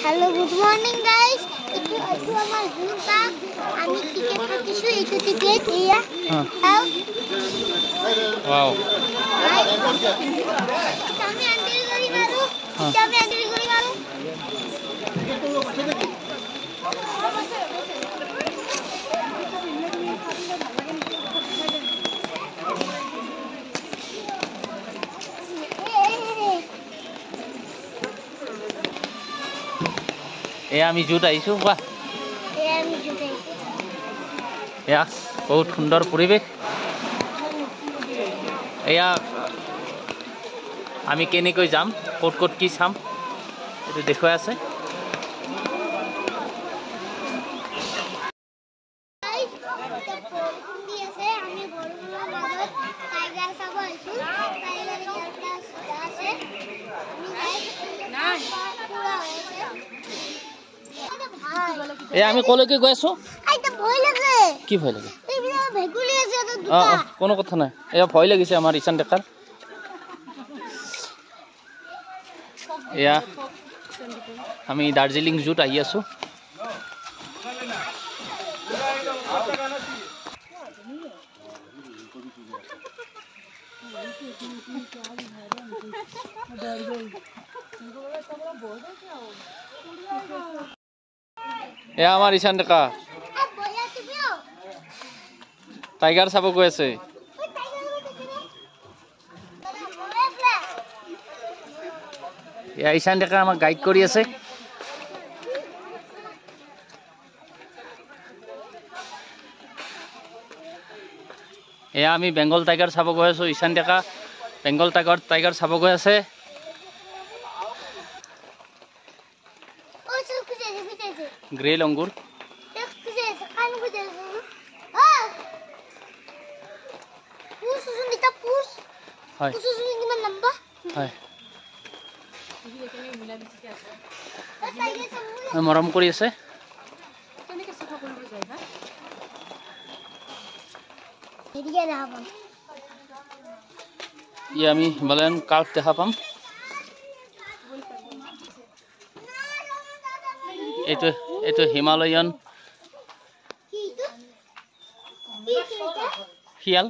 Hello, good morning guys. Itu আমার জুতা আমি টিকেট কাটিছো এইটো টিকেট ইয়া Wow. আমি এন্ট্রি করি মারু আমি এন্ট্রি করি মারু আমি জুত আইছো কোৱা আমি জুত আইছো বহুত সুন্দৰ পৰিৱেশ আমি কেনেকৈ যাম ক'ত ক'ত কি চাম এইটো দেখুৱাই আছে আমি কলৈকে গৈ আছো কি ভয় লাগে কোনো কথা নাই ভয় লাগিছে আমাৰ ঈশান ডেকাৰ আমি দাৰ্জিলিং জুত আহি আছো আমাৰ ঈশান ডেকা টাইগাৰ চাব গৈ আছে ঈশান ডেকা আমাক গাইড কৰি আছে আমি বেংগল টাইগাৰ চাব গৈ আছো ঈশান ডেকা বেংগল টাইগাৰ চাব গৈ আছে গ্ৰে লংগুৰ মৰম কৰি আছে আমি হিমালয়ান কাল্ফ দেখা পাম এইটো হিমালয়ান শিয়াল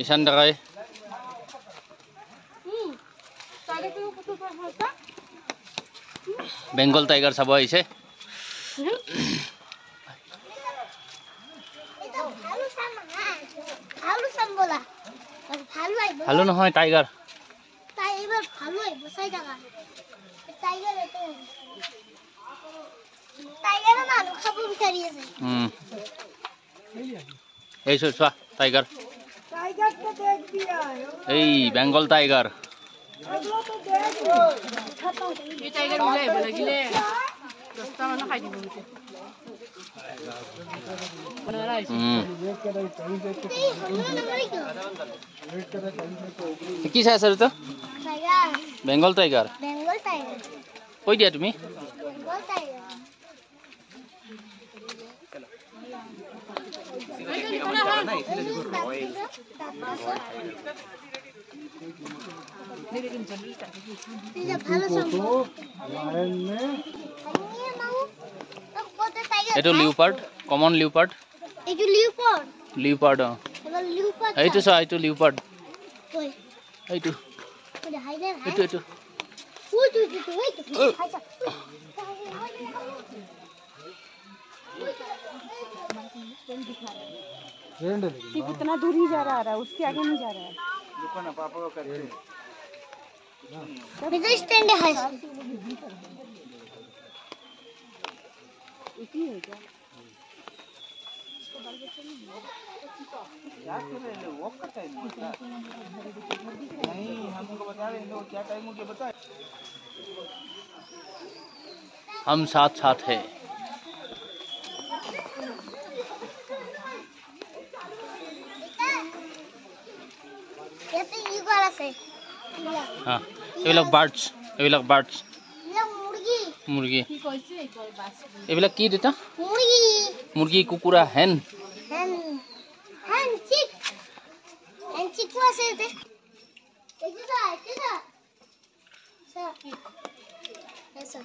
ঈশান ডেকাই বেংগল টাইগাৰ চাব আহিছে ভালো নহয় টাইগাৰ এই চোৱা টাইগাৰ এই বেংগল টাইগাৰ কি চাই আছা তো বেংগল টাইগাৰ কৈ দিয়া তুমি এইটো লিওপাৰ্ড কমন লিওপাৰ্ড লিওপাৰ্ড এইটো চোৱা এইটো লিওপাৰ্ড এইটো कितना दूर ही जा रहा है उसके आगे नहीं जा रहा है स्टैंड है नहीं हमको बता रहे हैं क्या टाइम हो गया बता हम साथ साथ है এইবিলাক বাৰ্ডছ মুৰ্গী এইবিলাক কি দেতা মুৰ্গী কুকুৰা হেন আছে এতে দেখিছা দেখিছা স্যাৰ এসা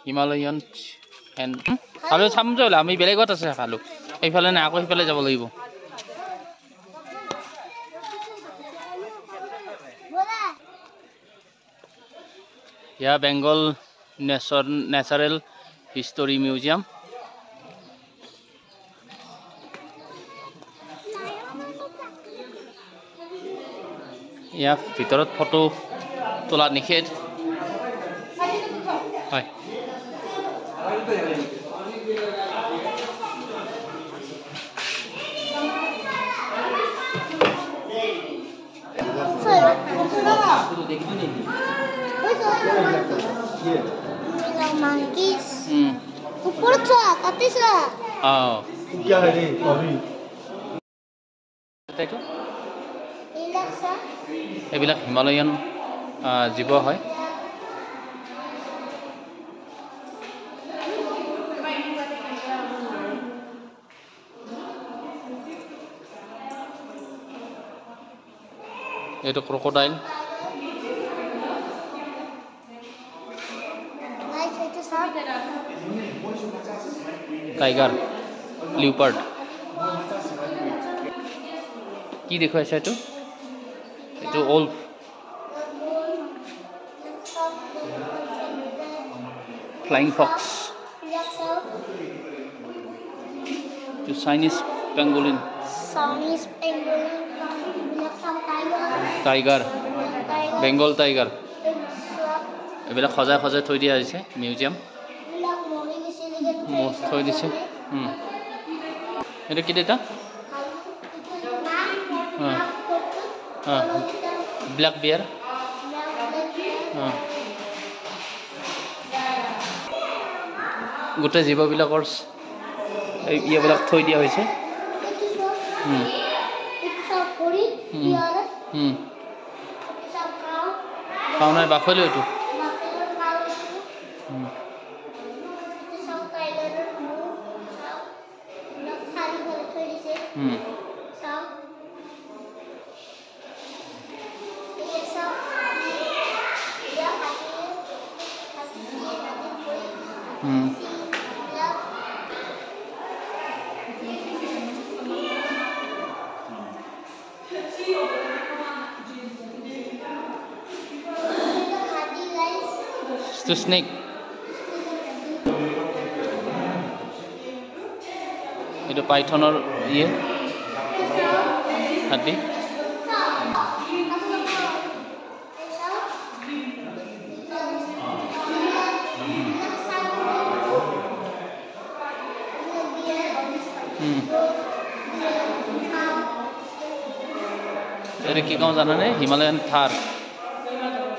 হিমালয়ান আৰু চাম যাবলে আমি বেলেগত আছে খালো এইফালে না আকৌ সিফালে যাব লাগিব ইয়া বেংগল নেচাৰেল হিষ্টৰী মিউজিয়াম ইয়া ভিতৰত ফটো তোলা নিষেধ হয় monkeys ऊपर सा काटे सा क्या है रे अभी তাইটো ইলাসা এবিলাক হিমালয়ান জীৱ হয় এইটো ক্ৰকডাইল গাইস এটা সাপ টাইগাৰ লিওপাৰ্ড কি দেখুৱাইছে এইটো এইটো ওল্ফ ফ্লাইং ফক্স এইটো Chinese pangolin Chinese penguin tiger Bengal tiger এইবিলাক সজাই সজাই থৈ দিয়া হৈছে মিউজিয়াম থৈ দিছে এইটো কি এটা ব্ল্যাক বিয়ার গোটেই জীৱবিলাকৰ এইবিলাক থৈ দিয়া হৈছে খাওঁ নাই বাফেলো এইটো to snake itu pythonor iye hati Ini kita mau sana nih Himalayan Thar